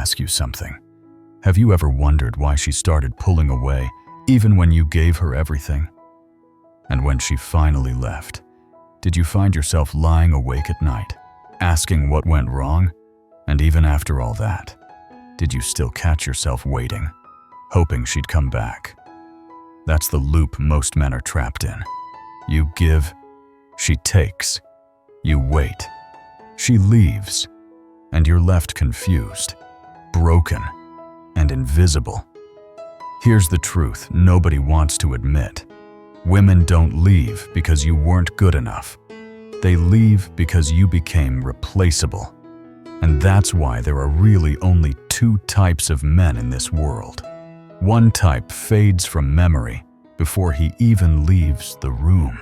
ask you something. Have you ever wondered why she started pulling away, even when you gave her everything? And when she finally left, did you find yourself lying awake at night, asking what went wrong? And even after all that, did you still catch yourself waiting, hoping she'd come back? That's the loop most men are trapped in. You give, she takes. You wait, she leaves, and you're left confused, broken, and invisible. Here's the truth nobody wants to admit. Women don't leave because you weren't good enough. They leave because you became replaceable. And that's why there are really only two types of men in this world. One type fades from memory before he even leaves the room.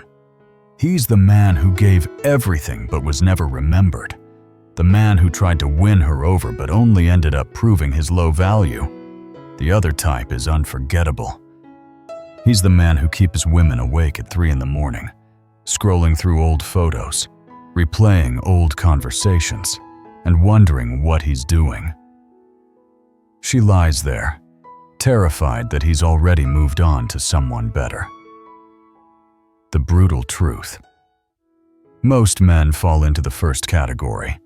He's the man who gave everything but was never remembered. The man who tried to win her over but only ended up proving his low value. The other type is unforgettable. He's the man who keeps women awake at 3 a.m, scrolling through old photos, replaying old conversations, and wondering what he's doing. She lies there, terrified that he's already moved on to someone better. The brutal truth. Most men fall into the first category,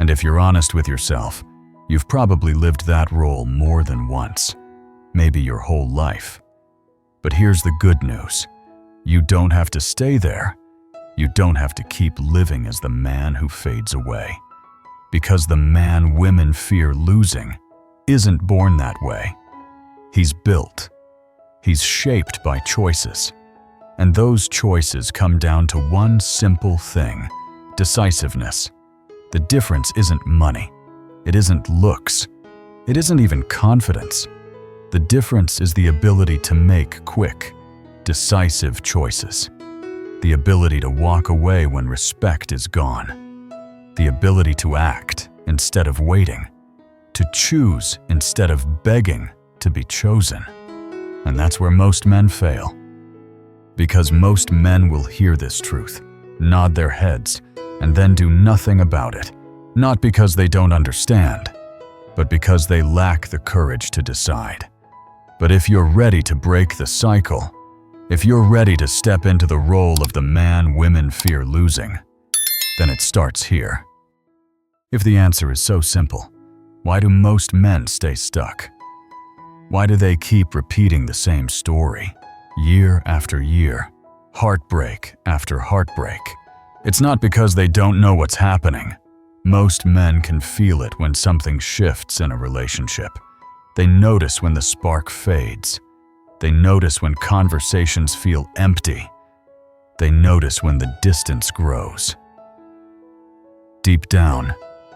and if you're honest with yourself, you've probably lived that role more than once, maybe your whole life. But here's the good news. You don't have to stay there. You don't have to keep living as the man who fades away. Because the man women fear losing isn't born that way. He's built. He's shaped by choices. And those choices come down to one simple thing: decisiveness. The difference isn't money. It isn't looks. It isn't even confidence. The difference is the ability to make quick, decisive choices. The ability to walk away when respect is gone. The ability to act instead of waiting. To choose instead of begging to be chosen. And that's where most men fail. Because most men will hear this truth, nod their heads, and then do nothing about it. Not because they don't understand, but because they lack the courage to decide. But if you're ready to break the cycle, if you're ready to step into the role of the man women fear losing, then it starts here. If the answer is so simple, why do most men stay stuck? Why do they keep repeating the same story, year after year, heartbreak after heartbreak? It's not because they don't know what's happening. Most men can feel it when something shifts in a relationship. They notice when the spark fades. They notice when conversations feel empty. They notice when the distance grows. Deep down,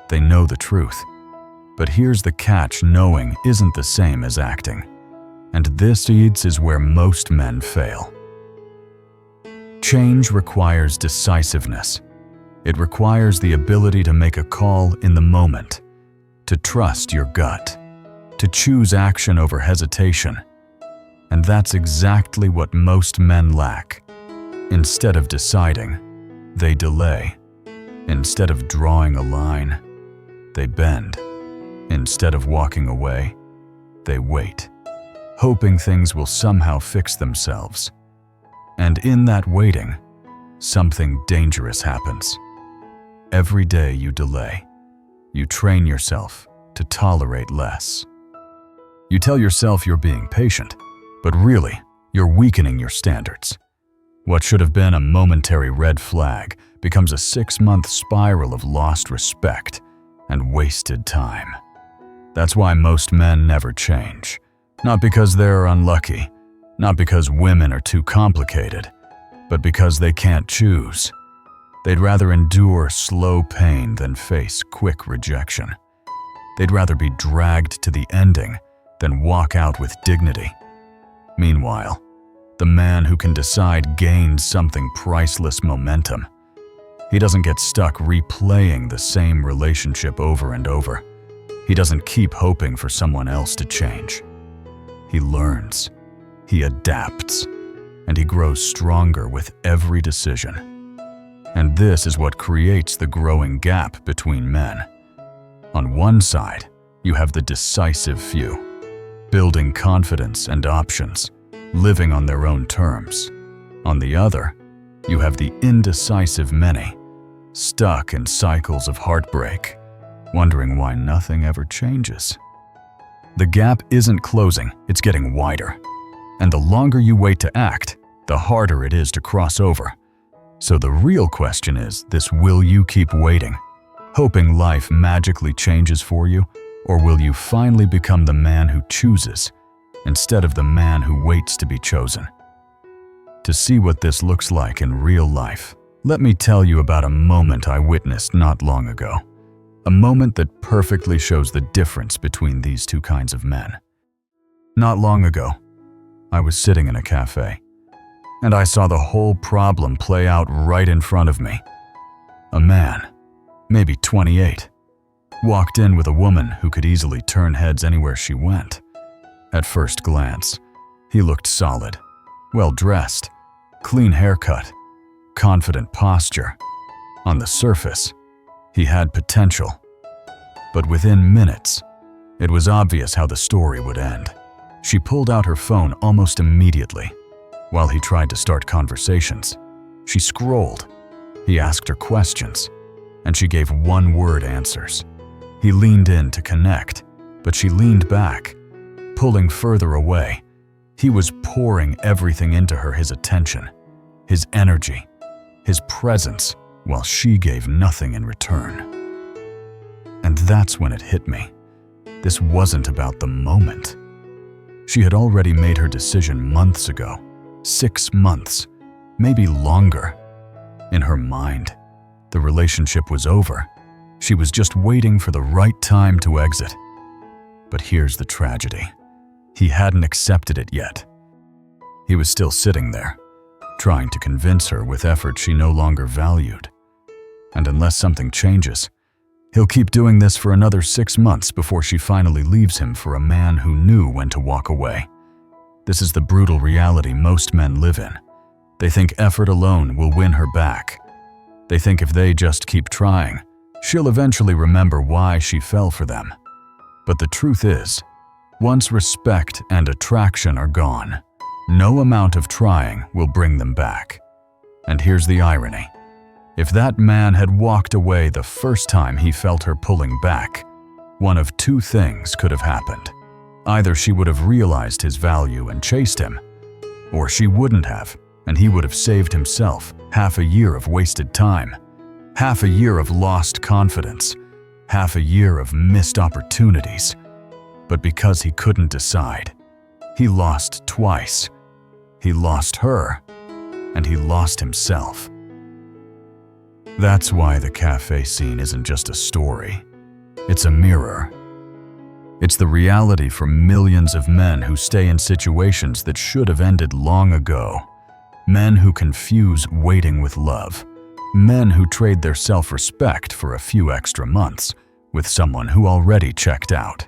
they know the truth. But here's the catch: knowing isn't the same as acting. And this is where most men fail. Change requires decisiveness. It requires the ability to make a call in the moment, to trust your gut, to choose action over hesitation. And that's exactly what most men lack. Instead of deciding, they delay. Instead of drawing a line, they bend. Instead of walking away, they wait, hoping things will somehow fix themselves. And in that waiting, something dangerous happens. Every day you delay, you train yourself to tolerate less. You tell yourself you're being patient, but really, you're weakening your standards. What should have been a momentary red flag becomes a 6-month spiral of lost respect and wasted time. That's why most men never change. Not because they're unlucky, not because women are too complicated, but because they can't choose. They'd rather endure slow pain than face quick rejection. They'd rather be dragged to the ending than walk out with dignity. Meanwhile, the man who can decide gains something priceless: momentum. He doesn't get stuck replaying the same relationship over and over. He doesn't keep hoping for someone else to change. He learns, he adapts, and he grows stronger with every decision. And this is what creates the growing gap between men. On one side, you have the decisive few, building confidence and options, living on their own terms. On the other, you have the indecisive many, stuck in cycles of heartbreak, wondering why nothing ever changes. The gap isn't closing, it's getting wider. And the longer you wait to act, the harder it is to cross over. So the real question is this: will you keep waiting, hoping life magically changes for you? Or will you finally become the man who chooses, instead of the man who waits to be chosen? To see what this looks like in real life, let me tell you about a moment I witnessed not long ago. A moment that perfectly shows the difference between these two kinds of men. Not long ago, I was sitting in a cafe, and I saw the whole problem play out right in front of me. A man, maybe 28, walked in with a woman who could easily turn heads anywhere she went. At first glance, he looked solid, well-dressed, clean haircut, confident posture. On the surface, he had potential. But within minutes, it was obvious how the story would end. She pulled out her phone almost immediately. While he tried to start conversations, she scrolled. He asked her questions, and she gave one-word answers. He leaned in to connect, but she leaned back, pulling further away. He was pouring everything into her: his attention, his energy, his presence, while she gave nothing in return. And that's when it hit me. This wasn't about the moment. She had already made her decision months ago. 6 months, maybe longer. In her mind, the relationship was over. She was just waiting for the right time to exit. But here's the tragedy. He hadn't accepted it yet. He was still sitting there, trying to convince her with effort she no longer valued. And unless something changes, he'll keep doing this for another 6 months before she finally leaves him for a man who knew when to walk away. This is the brutal reality most men live in. They think effort alone will win her back. They think if they just keep trying, she'll eventually remember why she fell for them. But the truth is, once respect and attraction are gone, no amount of trying will bring them back. And here's the irony. If that man had walked away the first time he felt her pulling back, one of two things could have happened. Either she would have realized his value and chased him, or she wouldn't have, and he would have saved himself half a year of wasted time, half a year of lost confidence, half a year of missed opportunities. But because he couldn't decide, he lost twice. He lost her, and he lost himself. That's why the cafe scene isn't just a story. It's a mirror. It's the reality for millions of men who stay in situations that should have ended long ago. Men who confuse waiting with love. Men who trade their self-respect for a few extra months with someone who already checked out.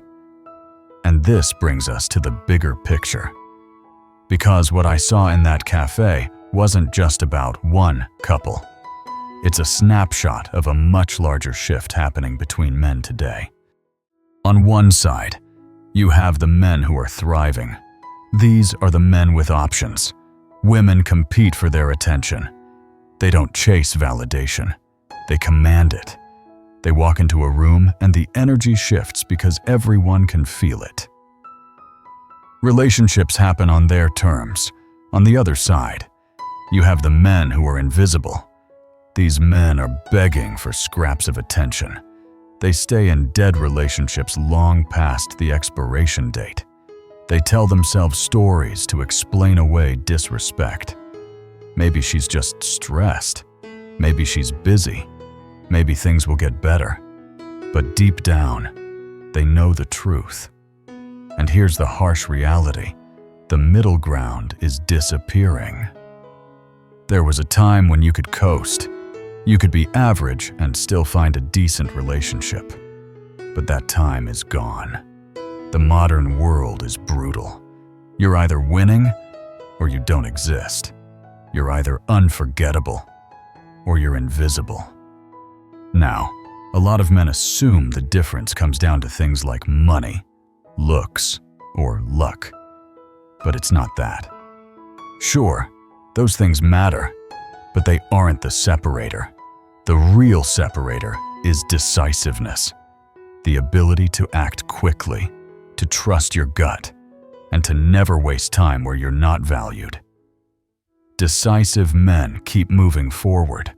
And this brings us to the bigger picture. Because what I saw in that cafe wasn't just about one couple. It's a snapshot of a much larger shift happening between men today. On one side, you have the men who are thriving. These are the men with options. Women compete for their attention. They don't chase validation. They command it. They walk into a room and the energy shifts because everyone can feel it. Relationships happen on their terms. On the other side, you have the men who are invisible. These men are begging for scraps of attention. They stay in dead relationships long past the expiration date. They tell themselves stories to explain away disrespect. Maybe she's just stressed. Maybe she's busy. Maybe things will get better. But deep down, they know the truth. And here's the harsh reality. The middle ground is disappearing. There was a time when you could coast. You could be average and still find a decent relationship. But that time is gone. The modern world is brutal. You're either winning or you don't exist. You're either unforgettable or you're invisible. Now, A lot of men assume the difference comes down to things like money, looks, or luck. But it's not that. Sure, those things matter, but they aren't the separator. The real separator is decisiveness, the ability to act quickly, to trust your gut, and to never waste time where you're not valued. Decisive men keep moving forward.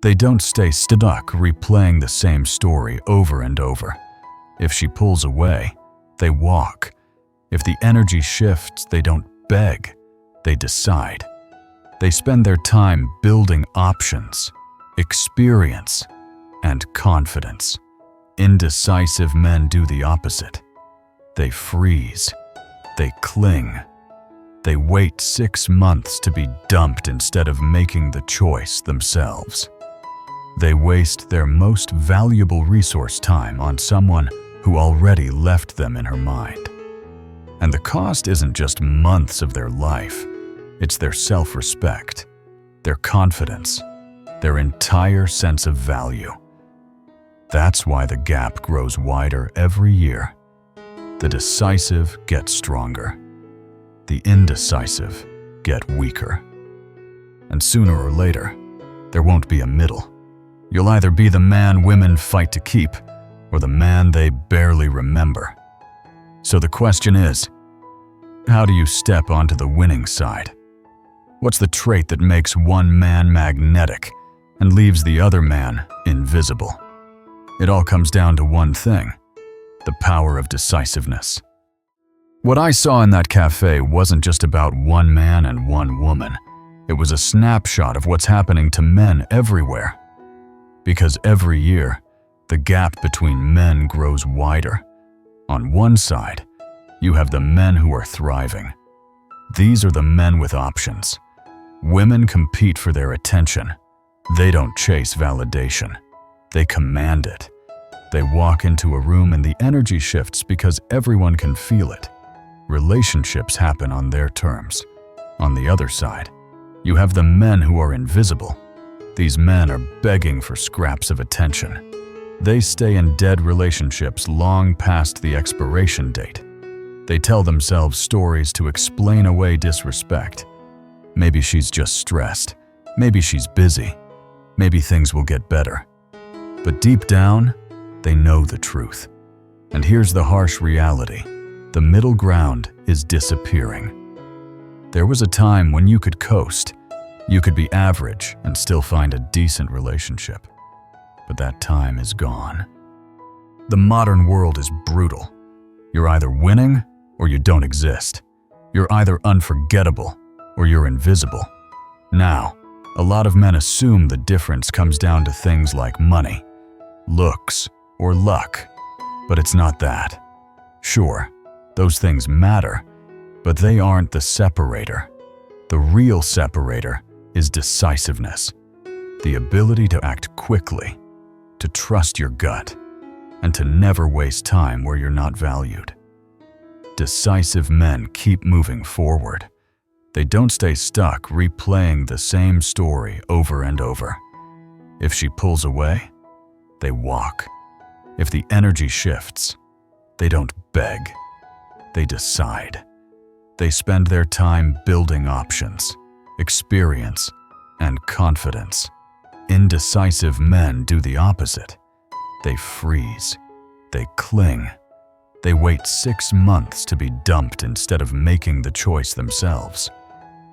They don't stay stuck replaying the same story over and over. If she pulls away, they walk. If the energy shifts, they don't beg, they decide. They spend their time building options, experience, and confidence. Indecisive men do the opposite. They freeze. They cling. They wait 6 months to be dumped instead of making the choice themselves. They waste their most valuable resource time on someone who already left them in her mind. And the cost isn't just months of their life. It's their self-respect, their confidence, their entire sense of value. That's why the gap grows wider every year. The decisive get stronger. The indecisive get weaker. And sooner or later, there won't be a middle. You'll either be the man women fight to keep, or the man they barely remember. So the question is, how do you step onto the winning side? What's the trait that makes one man magnetic and leaves the other man invisible? It all comes down to one thing: the power of decisiveness. What I saw in that cafe wasn't just about one man and one woman. It was a snapshot of what's happening to men everywhere. Because every year, the gap between men grows wider. On one side, you have the men who are thriving. These are the men with options. Women compete for their attention. They don't chase validation. They command it. They walk into a room and the energy shifts because everyone can feel it. Relationships happen on their terms. On the other side, you have the men who are invisible. These men are begging for scraps of attention. They stay in dead relationships long past the expiration date. They tell themselves stories to explain away disrespect. Maybe she's just stressed. Maybe she's busy. Maybe things will get better. But deep down, they know the truth. And here's the harsh reality. The middle ground is disappearing. There was a time when you could coast. You could be average and still find a decent relationship. But that time is gone. The modern world is brutal. You're either winning or you don't exist. You're either unforgettable or you're invisible. Now, a lot of men assume the difference comes down to things like money, looks, or luck. But it's not that. Sure, those things matter, but they aren't the separator. The real separator is decisiveness, the ability to act quickly, to trust your gut, and to never waste time where you're not valued. Decisive men keep moving forward. They don't stay stuck replaying the same story over and over. If she pulls away, they walk. If the energy shifts, they don't beg, they decide. They spend their time building options, experience, and confidence. Indecisive men do the opposite. They freeze. They cling. They wait 6 months to be dumped instead of making the choice themselves.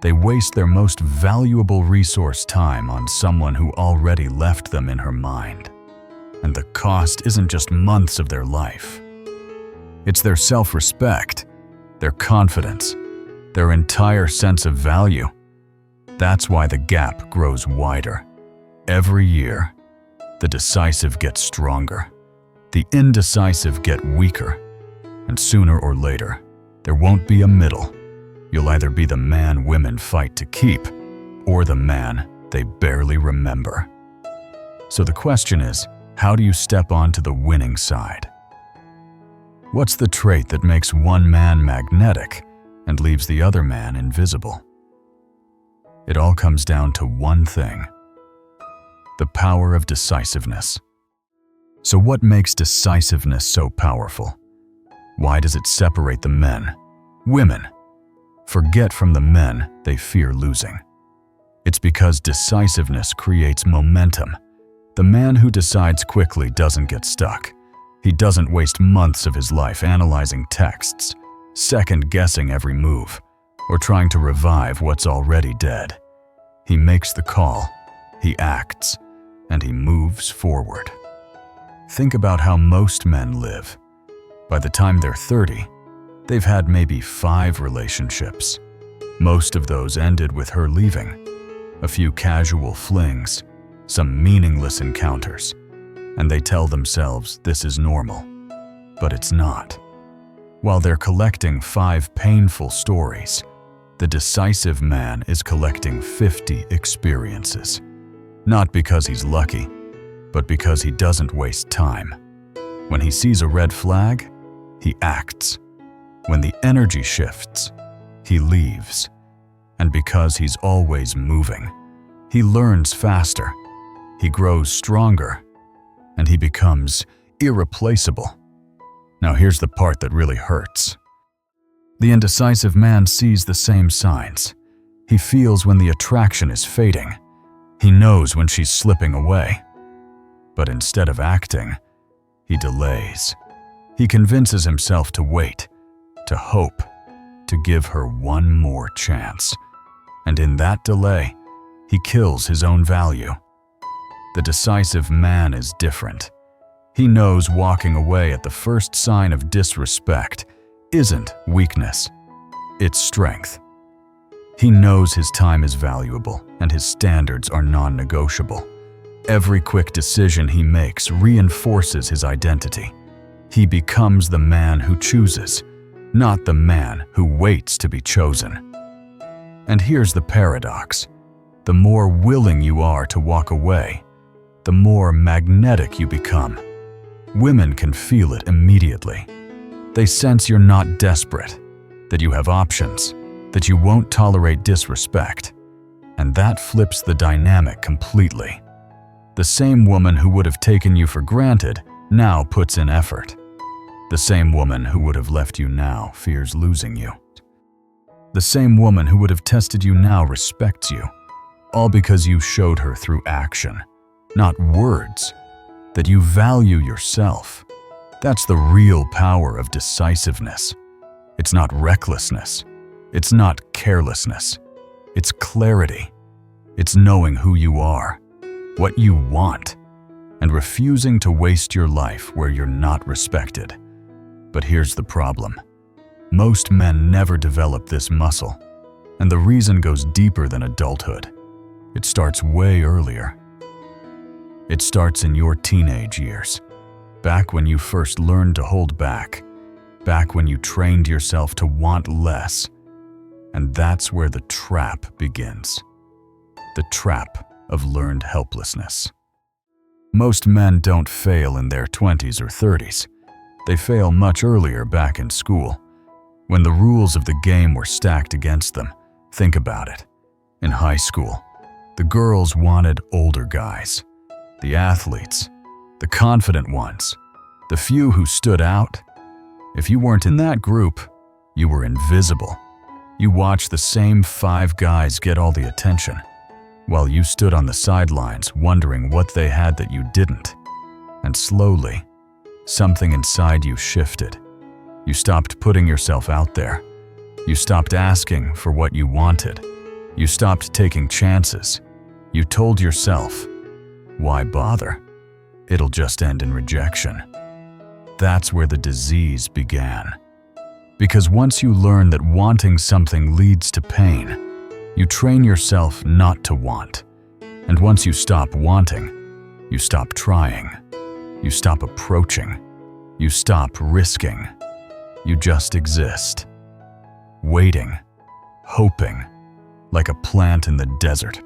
They waste their most valuable resource time on someone who already left them in her mind. And the cost isn't just months of their life. It's their self-respect, their confidence, their entire sense of value. That's why the gap grows wider. Every year, the decisive get stronger. The indecisive get weaker. And sooner or later, there won't be a middle. You'll either be the man women fight to keep, or the man they barely remember. So the question is, how do you step onto the winning side? What's the trait that makes one man magnetic and leaves the other man invisible? It all comes down to one thing: the power of decisiveness. So what makes decisiveness so powerful? Why does it separate the men? Women forget from the men they fear losing. It's because decisiveness creates momentum. The man who decides quickly doesn't get stuck. He doesn't waste months of his life analyzing texts, second-guessing every move, or trying to revive what's already dead. He makes the call, he acts, and he moves forward. Think about how most men live. By the time they're 30, they've had maybe 5 relationships. Most of those ended with her leaving. A few casual flings, some meaningless encounters, and they tell themselves this is normal. But it's not. While they're collecting 5 painful stories, the decisive man is collecting 50 experiences. Not because he's lucky, but because he doesn't waste time. When he sees a red flag, he acts. When the energy shifts, he leaves. And because he's always moving, he learns faster, he grows stronger, and he becomes irreplaceable. Now here's the part that really hurts. The indecisive man sees the same signs. He feels when the attraction is fading. He knows when she's slipping away. But instead of acting, he delays. He convinces himself to wait, to hope, to give her one more chance. And in that delay, he kills his own value. The decisive man is different. He knows walking away at the first sign of disrespect isn't weakness, it's strength. He knows his time is valuable and his standards are non-negotiable. Every quick decision he makes reinforces his identity. He becomes the man who chooses, not the man who waits to be chosen. And here's the paradox. The more willing you are to walk away, the more magnetic you become. Women can feel it immediately. They sense you're not desperate, that you have options, that you won't tolerate disrespect. And that flips the dynamic completely. The same woman who would have taken you for granted now puts in effort. The same woman who would have left you now fears losing you. The same woman who would have tested you now respects you, all because you showed her through action, not words, that you value yourself. That's the real power of decisiveness. It's not recklessness. It's not carelessness. It's clarity. It's knowing who you are, what you want, and refusing to waste your life where you're not respected. But here's the problem. Most men never develop this muscle, and the reason goes deeper than adulthood. It starts way earlier. It starts in your teenage years, back when you first learned to hold back when you trained yourself to want less. And that's where the trap begins. The trap of learned helplessness. Most men don't fail in their 20s or 30s. They fail much earlier back in school, when the rules of the game were stacked against them. Think about it. In high school, the girls wanted older guys. The athletes, the confident ones, the few who stood out. If you weren't in that group, you were invisible. You watched the same 5 guys get all the attention, while you stood on the sidelines wondering what they had that you didn't. And slowly, something inside you shifted. You stopped putting yourself out there. You stopped asking for what you wanted. You stopped taking chances. You told yourself, why bother? It'll just end in rejection. That's where the disease began. Because once you learn that wanting something leads to pain, you train yourself not to want. And once you stop wanting, you stop trying. You stop approaching. You stop risking. You just exist. Waiting, hoping, like a plant in the desert,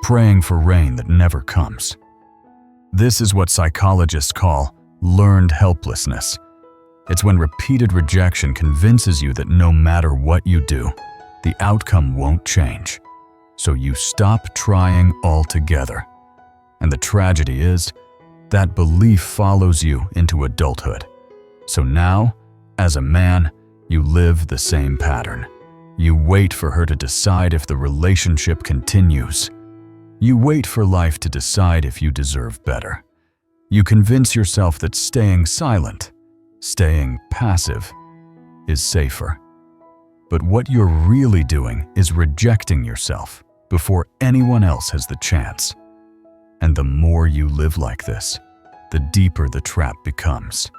praying for rain that never comes. This is what psychologists call learned helplessness. It's when repeated rejection convinces you that no matter what you do, the outcome won't change. So you stop trying altogether. And the tragedy is, That belief follows you into adulthood. So now, as a man, you live the same pattern. You wait for her to decide if the relationship continues. You wait for life to decide if you deserve better. You convince yourself that staying silent, staying passive, is safer. But what you're really doing is rejecting yourself before anyone else has the chance. And the more you live like this, the deeper the trap becomes.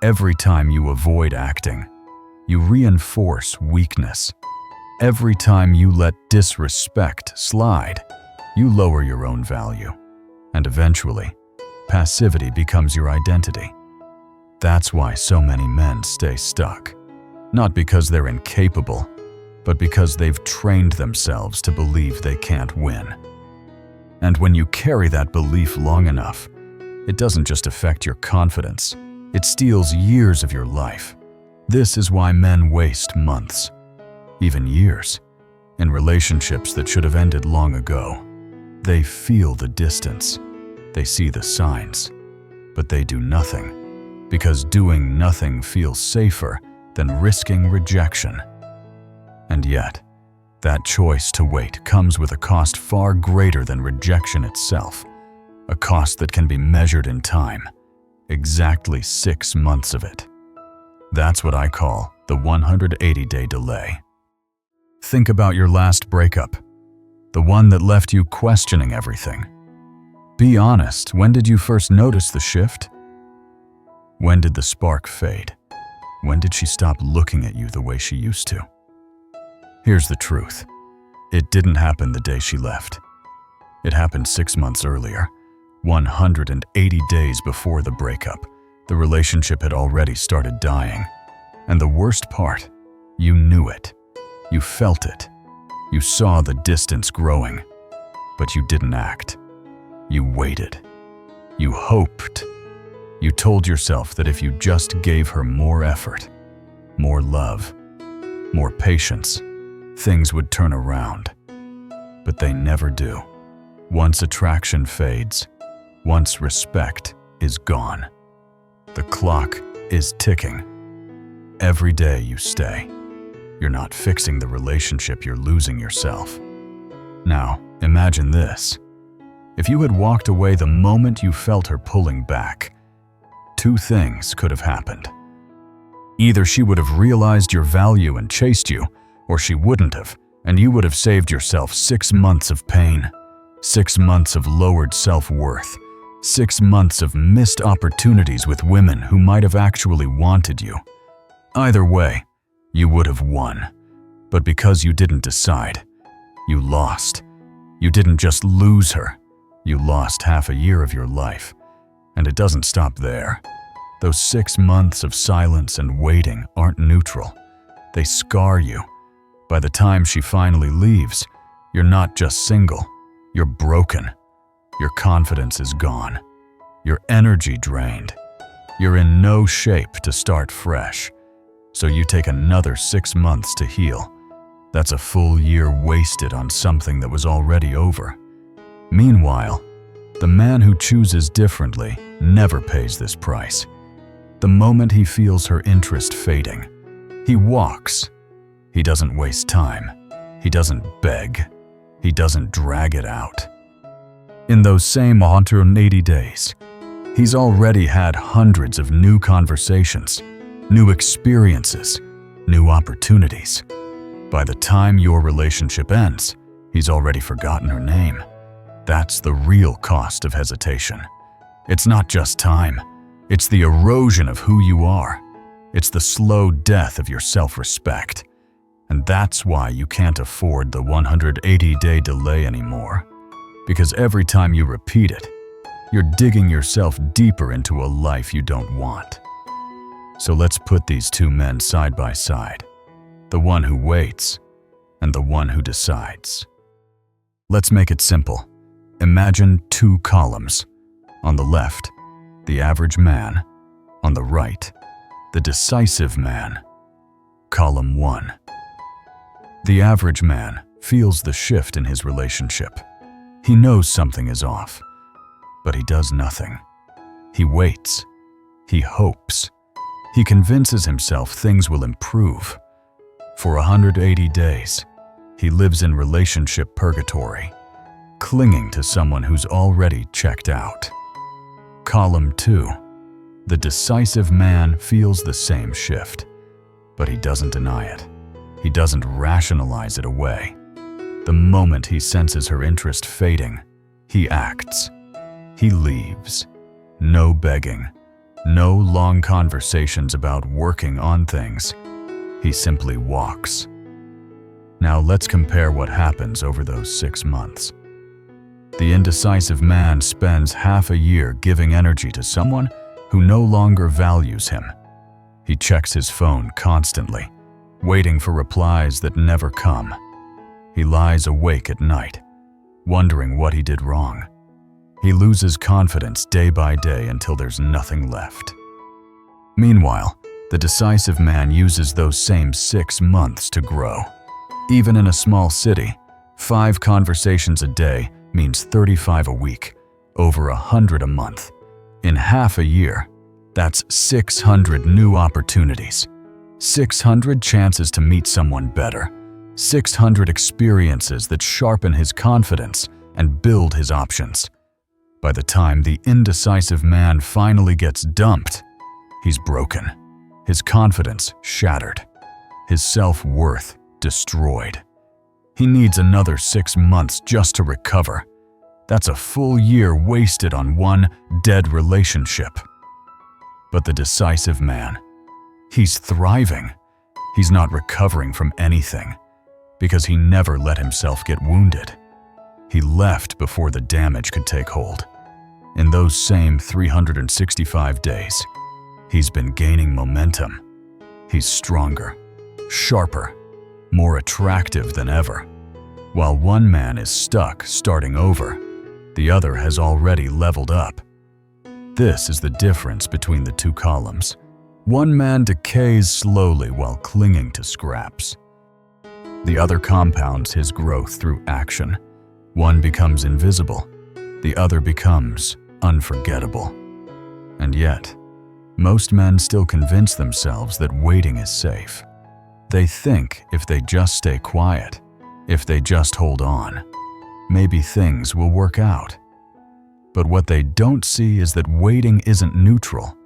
Every time you avoid acting, you reinforce weakness. Every time you let disrespect slide, you lower your own value. And eventually, passivity becomes your identity. That's why so many men stay stuck. Not because they're incapable, but because they've trained themselves to believe they can't win. And when you carry that belief long enough, it doesn't just affect your confidence, it steals years of your life. This is why men waste months, even years, in relationships that should have ended long ago. They feel the distance, they see the signs, but they do nothing, because doing nothing feels safer than risking rejection. And yet, that choice to wait comes with a cost far greater than rejection itself, a cost that can be measured in time, exactly 6 months of it. That's what I call the 180-day delay. Think about your last breakup, the one that left you questioning everything. Be honest, when did you first notice the shift? When did the spark fade? When did she stop looking at you the way she used to? Here's the truth. It didn't happen the day she left. It happened 6 months earlier, 180 days before the breakup. The relationship had already started dying. And the worst part, you knew it. You felt it. You saw the distance growing. But you didn't act. You waited. You hoped. You told yourself that if you just gave her more effort, more love, more patience, things would turn around. But they never do. Once attraction fades, once respect is gone, the clock is ticking. Every day you stay, you're not fixing the relationship, you're losing yourself. Now, imagine this. If you had walked away the moment you felt her pulling back, 2 things could have happened. Either she would have realized your value and chased you, or she wouldn't have, and you would have saved yourself 6 months of pain, 6 months of lowered self-worth, 6 months of missed opportunities with women who might have actually wanted you. Either way, you would have won. But because you didn't decide, you lost. You didn't just lose her, you lost half a year of your life. And it doesn't stop there. Those 6 months of silence and waiting aren't neutral. They scar you. By the time she finally leaves, you're not just single, you're broken. Your confidence is gone. Your energy drained. You're in no shape to start fresh. So you take another 6 months to heal. That's a full year wasted on something that was already over. Meanwhile, the man who chooses differently never pays this price. The moment he feels her interest fading, he walks. He doesn't waste time. He doesn't beg. He doesn't drag it out. In those same 180 days, he's already had hundreds of new conversations, new experiences, new opportunities. By the time your relationship ends, he's already forgotten her name. That's the real cost of hesitation. It's not just time. It's the erosion of who you are. It's the slow death of your self-respect. And that's why you can't afford the 180-day delay anymore. Because every time you repeat it, you're digging yourself deeper into a life you don't want. So let's put these 2 men side by side. The one who waits and the one who decides. Let's make it simple. Imagine 2 columns. On the left, the average man. On the right, the decisive man. Column 1. The average man feels the shift in his relationship. He knows something is off, but he does nothing. He waits. He hopes. He convinces himself things will improve. For 180 days, he lives in relationship purgatory, clinging to someone who's already checked out. Column 2. The decisive man feels the same shift, but he doesn't deny it. He doesn't rationalize it away. The moment he senses her interest fading, he acts. He leaves. No begging. No long conversations about working on things. He simply walks. Now let's compare what happens over those 6 months. The indecisive man spends half a year giving energy to someone who no longer values him. He checks his phone constantly, waiting for replies that never come. He lies awake at night, wondering what he did wrong. He loses confidence day by day until there's nothing left. Meanwhile, the decisive man uses those same 6 months to grow. Even in a small city, 5 conversations a day means 35 a week, over 100 a month. In half a year, that's 600 new opportunities, 600 chances to meet someone better, 600 experiences that sharpen his confidence and build his options. By the time the indecisive man finally gets dumped, he's broken, his confidence shattered, his self-worth destroyed. He needs another 6 months just to recover. That's a full year wasted on one dead relationship. But the decisive man, he's thriving. He's not recovering from anything because he never let himself get wounded. He left before the damage could take hold. In those same 365 days, he's been gaining momentum. He's stronger, sharper, more attractive than ever. While one man is stuck starting over, the other has already leveled up. This is the difference between the 2 columns. One man decays slowly while clinging to scraps. The other compounds his growth through action. One becomes invisible, the other becomes unforgettable. And yet, most men still convince themselves that waiting is safe. They think if they just stay quiet, if they just hold on, maybe things will work out. But what they don't see is that waiting isn't neutral,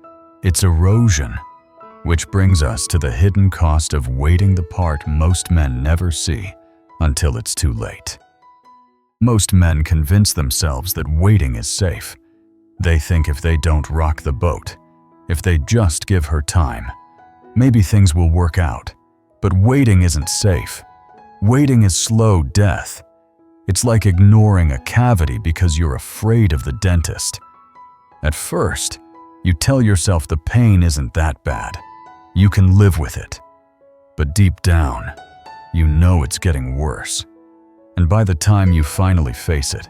it's erosion. Which brings us to the hidden cost of waiting, the part most men never see until it's too late. Most men convince themselves that waiting is safe. They think if they don't rock the boat, if they just give her time, maybe things will work out. But waiting isn't safe. Waiting is slow death. It's like ignoring a cavity because you're afraid of the dentist. At first, you tell yourself the pain isn't that bad. You can live with it. But deep down, you know it's getting worse. And by the time you finally face it,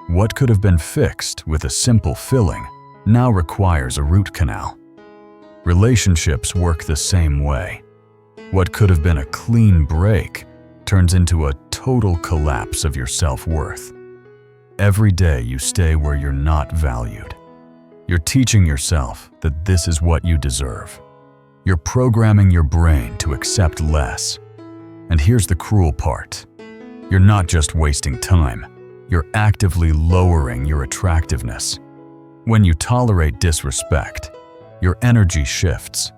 what could have been fixed with a simple filling now requires a root canal. Relationships work the same way. What could have been a clean break turns into a total collapse of your self-worth. Every day you stay where you're not valued. You're teaching yourself that this is what you deserve. You're programming your brain to accept less. And here's the cruel part. You're not just wasting time, you're actively lowering your attractiveness. When you tolerate disrespect, your energy shifts.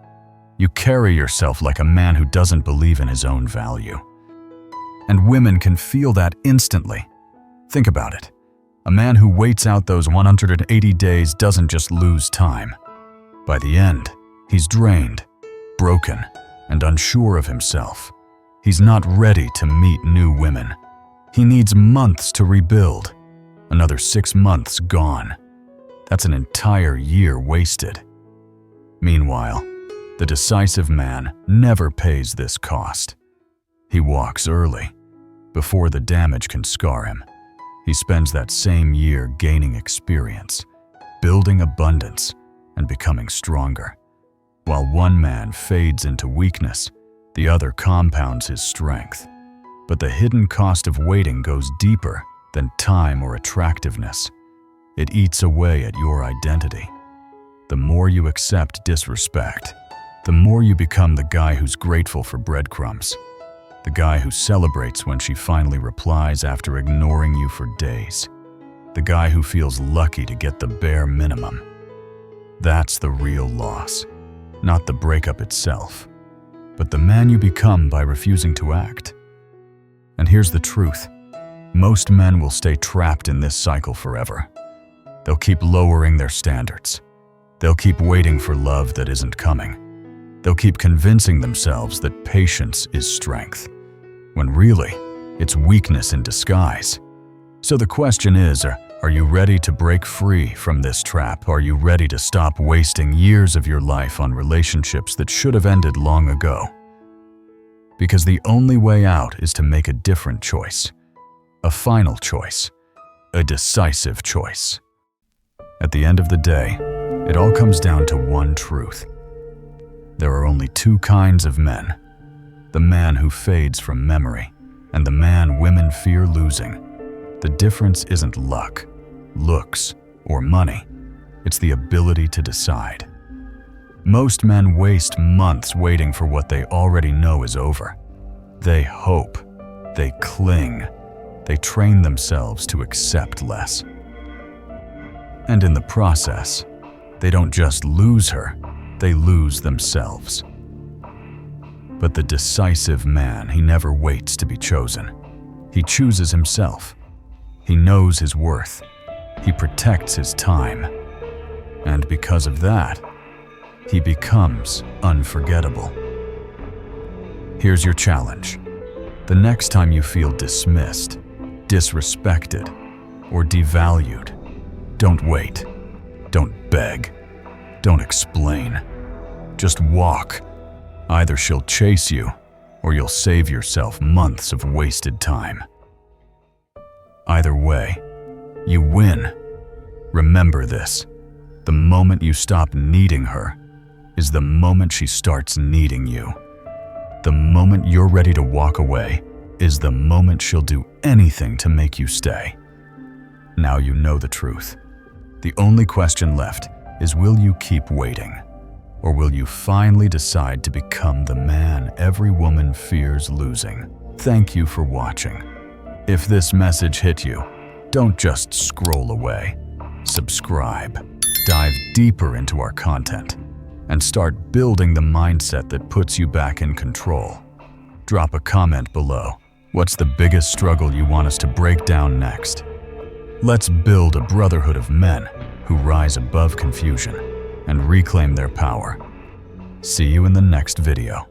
You carry yourself like a man who doesn't believe in his own value. And women can feel that instantly. Think about it. A man who waits out those 180 days doesn't just lose time. By the end, he's drained, broken, and unsure of himself. He's not ready to meet new women. He needs months to rebuild. Another 6 months gone. That's an entire year wasted. Meanwhile, the decisive man never pays this cost. He walks early, before the damage can scar him. He spends that same year gaining experience, building abundance, and becoming stronger. While one man fades into weakness, the other compounds his strength. But the hidden cost of waiting goes deeper than time or attractiveness. It eats away at your identity. the more you accept disrespect, the more you become the guy who's grateful for breadcrumbs, the guy who celebrates when she finally replies after ignoring you for days, the guy who feels lucky to get the bare minimum. That's the real loss, not the breakup itself, but the man you become by refusing to act. And here's the truth. Most men will stay trapped in this cycle forever. They'll keep lowering their standards. They'll keep waiting for love that isn't coming. They'll keep convincing themselves that patience is strength, when really, it's weakness in disguise. So the question is, are you ready to break free from this trap? Are you ready to stop wasting years of your life on relationships that should have ended long ago? Because the only way out is to make a different choice. A final choice. A decisive choice. At the end of the day, it all comes down to one truth. There are only two kinds of men. The man who fades from memory, and the man women fear losing. The difference isn't luck, looks, or money. It's the ability to decide. Most men waste months waiting for what they already know is over. They hope, they cling, they train themselves to accept less. And in the process, they don't just lose her, they lose themselves. But the decisive man, he never waits to be chosen. He chooses himself. He knows his worth. He protects his time. And because of that, he becomes unforgettable. Here's your challenge. The next time you feel dismissed, disrespected, or devalued, don't wait. Don't beg. Don't explain. Just walk. Either she'll chase you, or you'll save yourself months of wasted time. Either way, you win. Remember this. The moment you stop needing her is the moment she starts needing you. The moment you're ready to walk away is the moment she'll do anything to make you stay. Now you know the truth. The only question left is, will you keep waiting? Or will you finally decide to become the man every woman fears losing? Thank you for watching. If this message hit you, don't just scroll away. Subscribe, dive deeper into our content, and start building the mindset that puts you back in control. Drop a comment below. What's the biggest struggle you want us to break down next? Let's build a brotherhood of men who rise above confusion and reclaim their power. See you in the next video.